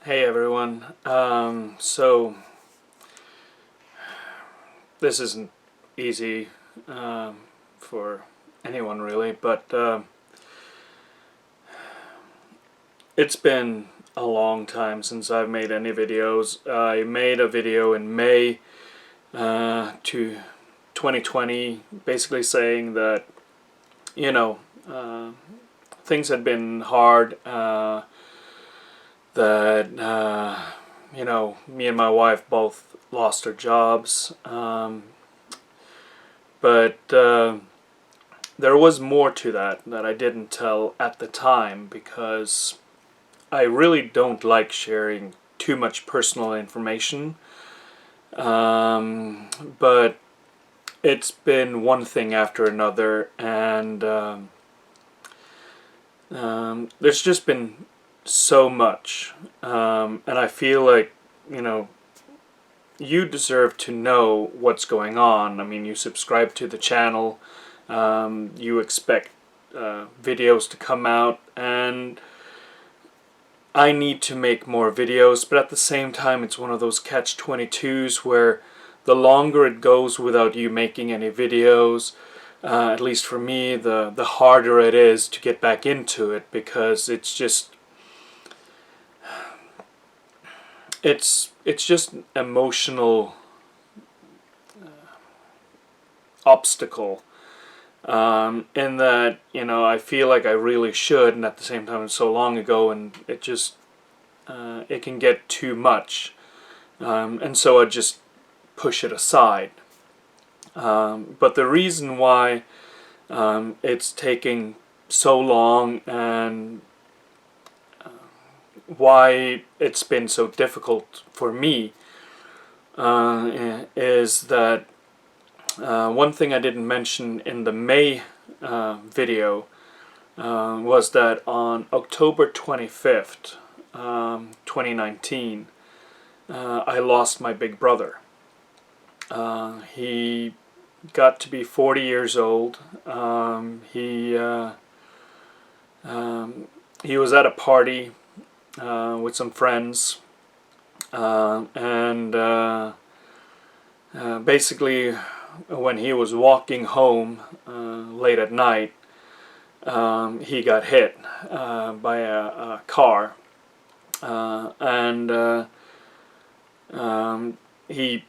Hey everyone. So this isn't easy for anyone really, but it's been a long time since I've made any videos. I made a video in May to 2020, basically saying that you know things had been hard. That me and my wife both lost our jobs. But there was more to that I didn't tell at the time because I really don't like sharing too much personal information. But it's been one thing after another, and there's just been so much. And I feel like, you deserve to know what's going on. I mean, you subscribe to the channel, you expect videos to come out, and I need to make more videos, but at the same time it's one of those catch-22s where the longer it goes without you making any videos, at least for me, the harder it is to get back into it, because it's just an emotional obstacle, in that I feel like I really should, and at the same time it's so long ago, and it just it can get too much, and so I just push it aside. But the reason why it's taking so long, and why it's been so difficult for me, is that one thing I didn't mention in the May video was that on October 25th, 2019, I lost my big brother. He got to be 40 years old. He was at a party with some friends, and basically when he was walking home late at night, he got hit by a car, and he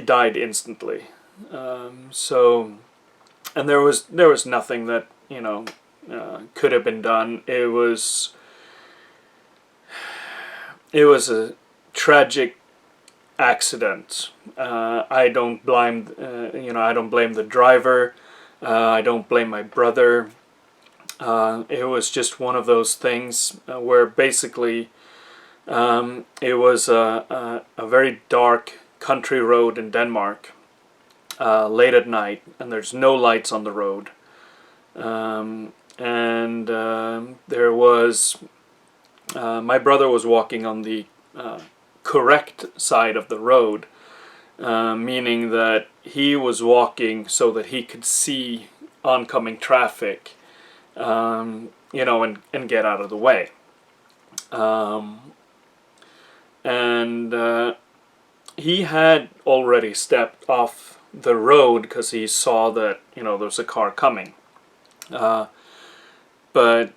died instantly. So, and there was nothing that could have been done. It was a tragic accident. I don't blame I don't blame the driver. I don't blame my brother. It was just one of those things where basically it was a very dark country road in Denmark, late at night, and there's no lights on the road, and there was my brother was walking on the correct side of the road, meaning that he was walking so that he could see oncoming traffic, and get out of the way. And he had already stepped off the road because he saw that there's a car coming. But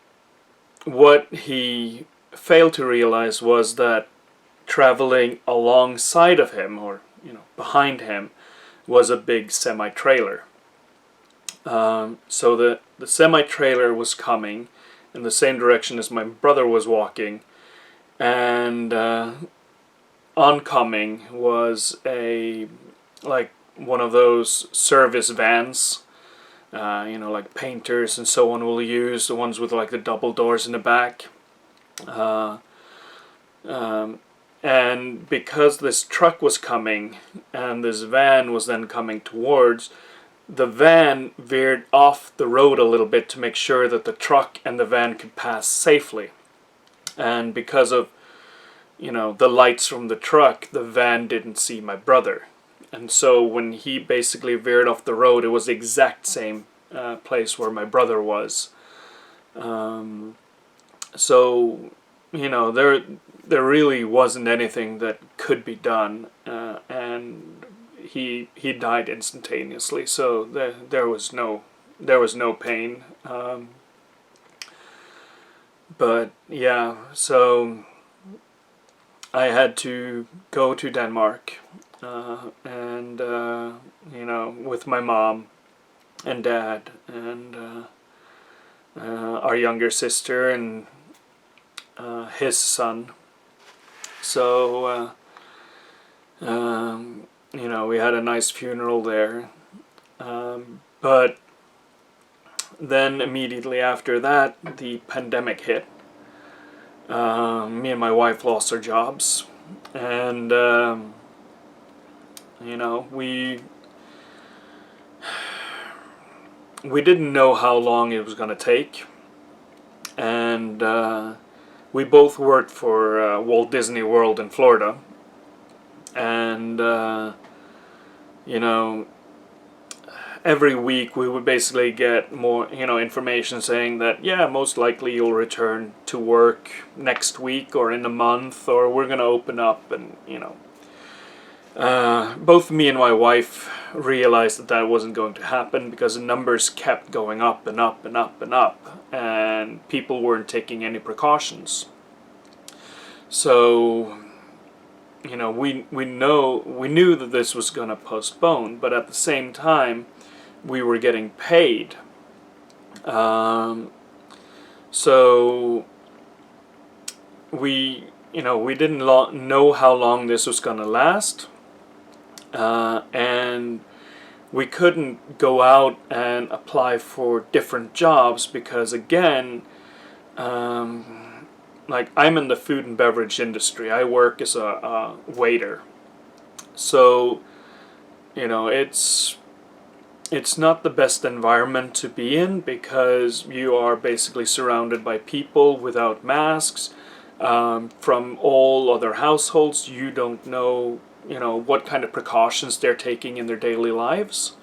what he failed to realize was that traveling alongside of him, or behind him, was a big semi-trailer. So the semi-trailer was coming in the same direction as my brother was walking, and oncoming was one of those service vans, like painters and so on will use, the ones with like the double doors in the back. And because this truck was coming and this van was then coming towards, the van veered off the road a little bit to make sure that the truck and the van could pass safely. And because of the lights from the truck, the van didn't see my brother. And so when he basically veered off the road, it was the exact same place where my brother was. So there really wasn't anything that could be done, and he died instantaneously. So there was no pain. But yeah, so I had to go to Denmark, and with my mom and dad and our younger sister and his son. So we had a nice funeral there, but then immediately after that, the pandemic hit. Me and my wife lost our jobs, and we didn't know how long it was going to take, and we both worked for Walt Disney World in Florida, and every week we would basically get more information saying that, yeah, most likely you'll return to work next week or in a month, or we're going to open up. And both me and my wife realized that that wasn't going to happen, because the numbers kept going up and up and up and up, and people weren't taking any precautions. So we knew that this was going to postpone, but at the same time we were getting paid. So we didn't know how long this was going to last, and we couldn't go out and apply for different jobs because, again, like, I'm in the food and beverage industry. I work as a waiter. So it's not the best environment to be in, because you are basically surrounded by people without masks, from all other households. You don't know, what kind of precautions they're taking in their daily lives.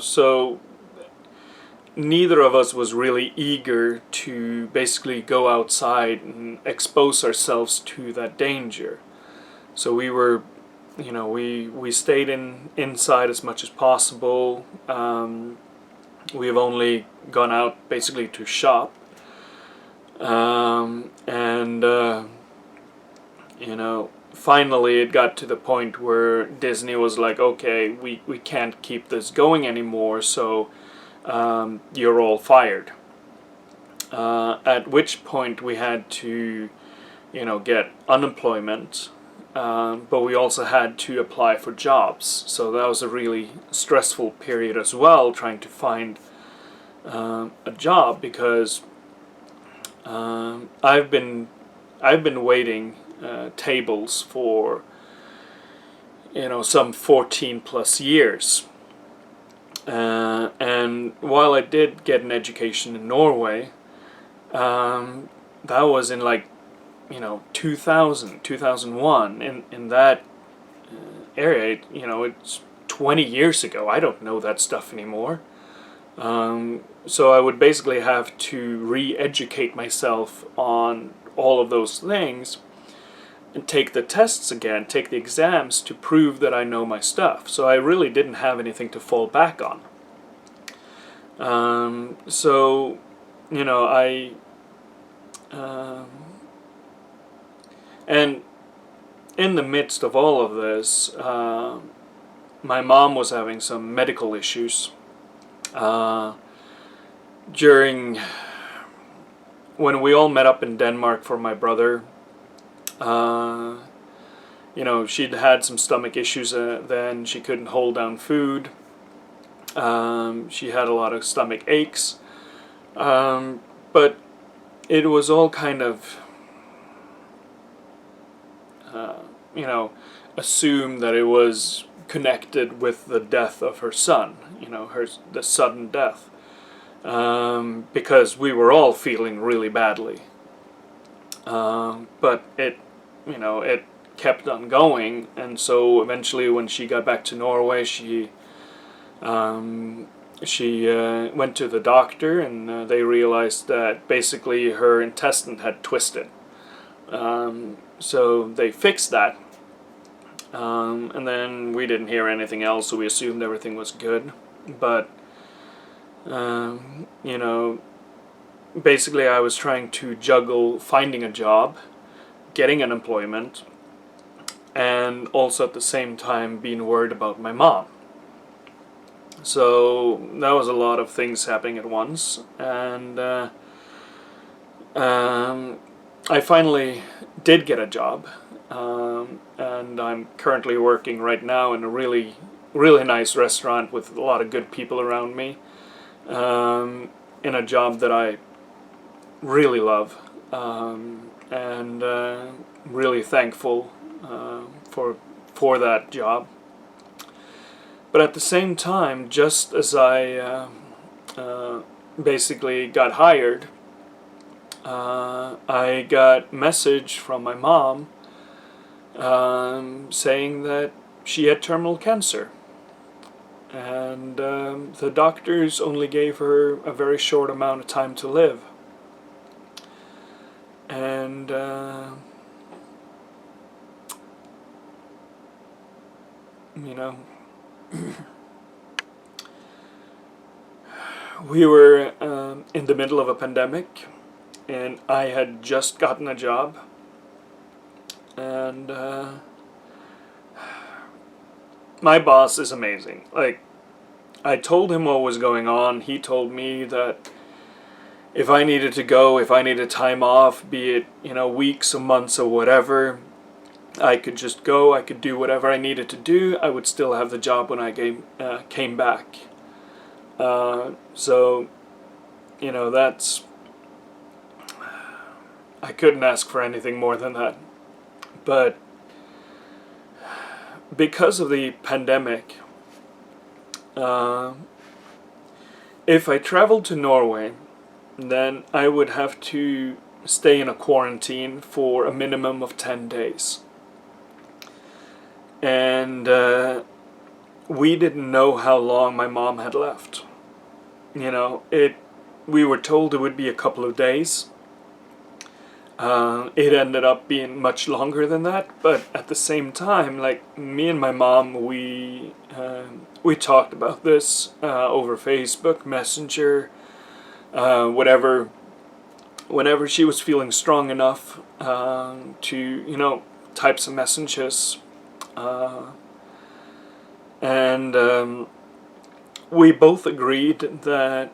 So neither of us was really eager to basically go outside and expose ourselves to that danger. So we were, we stayed inside as much as possible. We have only gone out basically to shop, finally it got to the point where Disney was like, okay, we can't keep this going anymore, so you're all fired. At which point we had to, get unemployment, but we also had to apply for jobs. So that was a really stressful period as well, trying to find a job, because I've been waiting tables for some 14 plus years. And while I did get an education in Norway, that was in 2000, 2001, in that area. It's 20 years ago. I don't know that stuff anymore. So I would basically have to re-educate myself on all of those things, and take the tests again, take the exams to prove that I know my stuff. So I really didn't have anything to fall back on. And in the midst of all of this, my mom was having some medical issues. When we all met up in Denmark for my brother, she'd had some stomach issues then. She couldn't hold down food. She had a lot of stomach aches. But it was all kind of, assumed that it was connected with the death of her son, the sudden death. Because we were all feeling really badly. But it kept on going, and so eventually when she got back to Norway, she she went to the doctor, and they realized that basically her intestine had twisted. So they fixed that, and then we didn't hear anything else, so we assumed everything was good. But you know, basically I was trying to juggle finding a job, getting an employment, and also at the same time being worried about my mom. So that was a lot of things happening at once, and I finally did get a job, and I'm currently working right now in a really, really nice restaurant with a lot of good people around me, in a job that I really love, and really thankful for that job. But at the same time, just as I basically got hired, I got a message from my mom saying that she had terminal cancer. And the doctors only gave her a very short amount of time to live. And you know, we were in the middle of a pandemic, and I had just gotten a job, and my boss is amazing. Like, I told him what was going on. He told me that if I needed to go, if I needed time off, be it, weeks or months or whatever, I could just go. I could do whatever I needed to do. I would still have the job when I came back. So, that's... I couldn't ask for anything more than that. But because of the pandemic, if I traveled to Norway, then I would have to stay in a quarantine for a minimum of 10 days. And we didn't know how long my mom had left. We were told it would be a couple of days. It ended up being much longer than that, but at the same time, like, me and my mom, we talked about this over Facebook, Messenger, whatever. Whenever she was feeling strong enough to, type some messages, and we both agreed that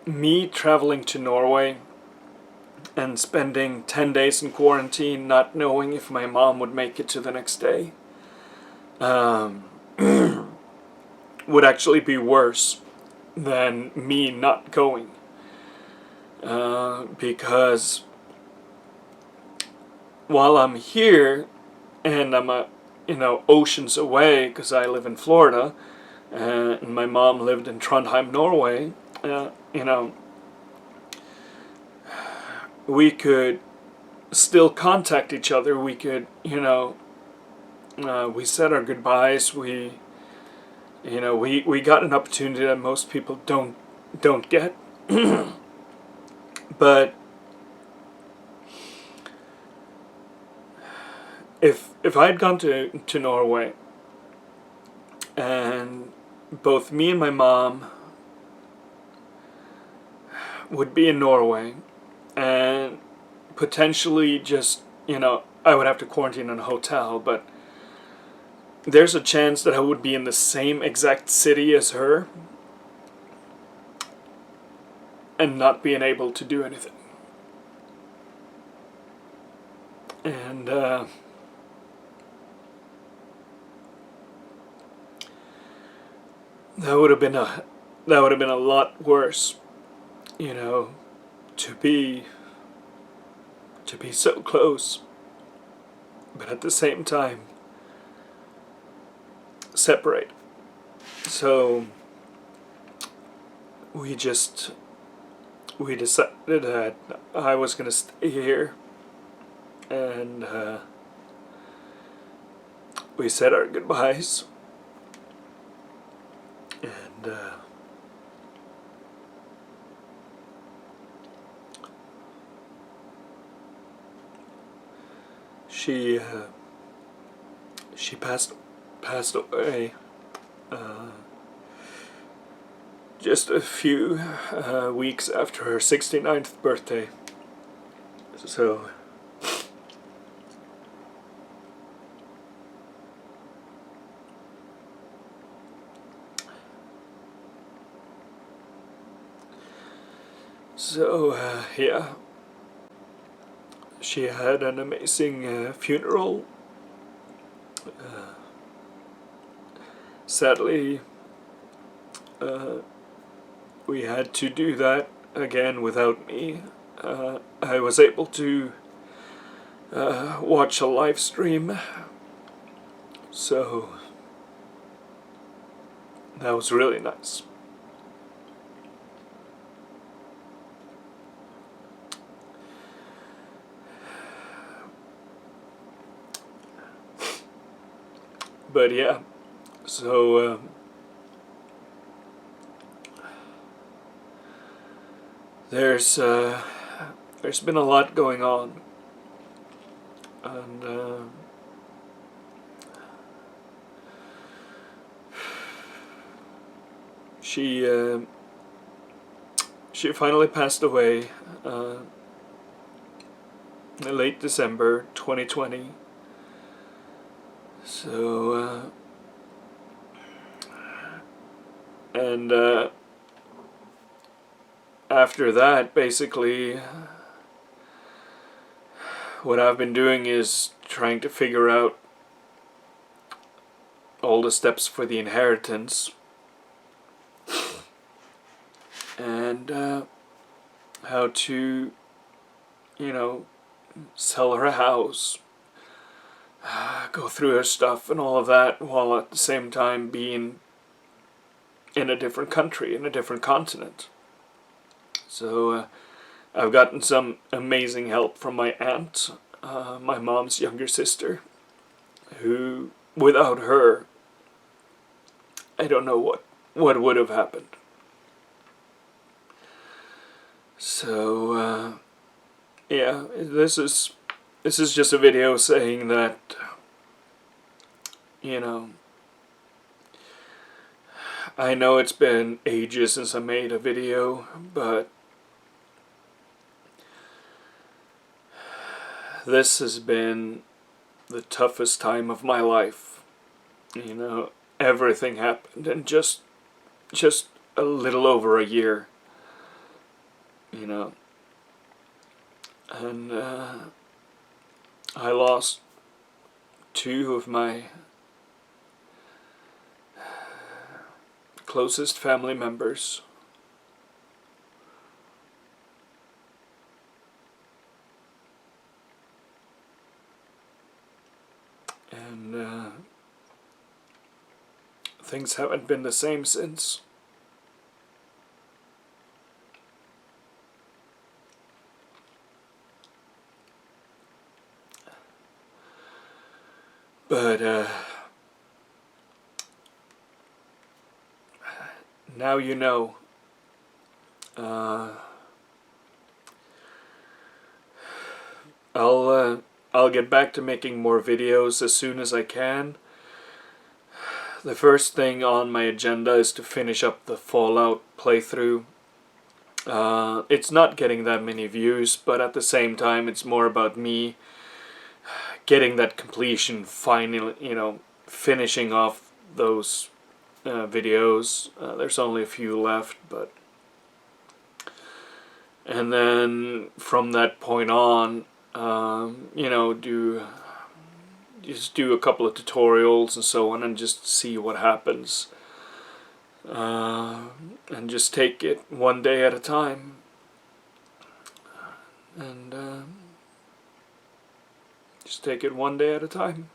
me traveling to Norway and spending 10 days in quarantine, not knowing if my mom would make it to the next day, would actually be worse than me not going. Because while I'm here and I'm oceans away, because I live in Florida, and my mom lived in Trondheim, Norway, we could still contact each other. We could, we said our goodbyes. We got an opportunity that most people don't get. But if I'd gone to Norway, and both me and my mom would be in Norway, and potentially just, I would have to quarantine in a hotel, but there's a chance that I would be in the same exact city as her and not being able to do anything. And that would have been a lot worse, to be so close, but at the same time separate. So we decided that I was going to stay here, and we said our goodbyes, And she passed away just a few weeks after her 69th birthday. So yeah, she had an amazing funeral. Sadly, we had to do that again without me. I was able to watch a live stream, so that was really nice. But yeah, so there's been a lot going on, and she finally passed away in late December 2020. So and after that, basically, what I've been doing is trying to figure out all the steps for the inheritance, and how to, sell her house, go through her stuff and all of that, while at the same time being in a different country, in a different continent. So I've gotten some amazing help from my aunt, my mom's younger sister, who, without her, I don't know what would have happened. So yeah, this is just a video saying that, I know it's been ages since I made a video, but this has been the toughest time of my life. Everything happened in just a little over a year. And I lost two of my closest family members. And things haven't been the same since. But now you know. I'll get back to making more videos as soon as I can. The first thing on my agenda is to finish up the Fallout playthrough. It's not getting that many views, but at the same time it's more about me getting that completion, finally, finishing off those videos. There's only a few left, but... And then from that point on, just do a couple of tutorials and so on, and just see what happens. And just take it one day at a time. And just take it one day at a time.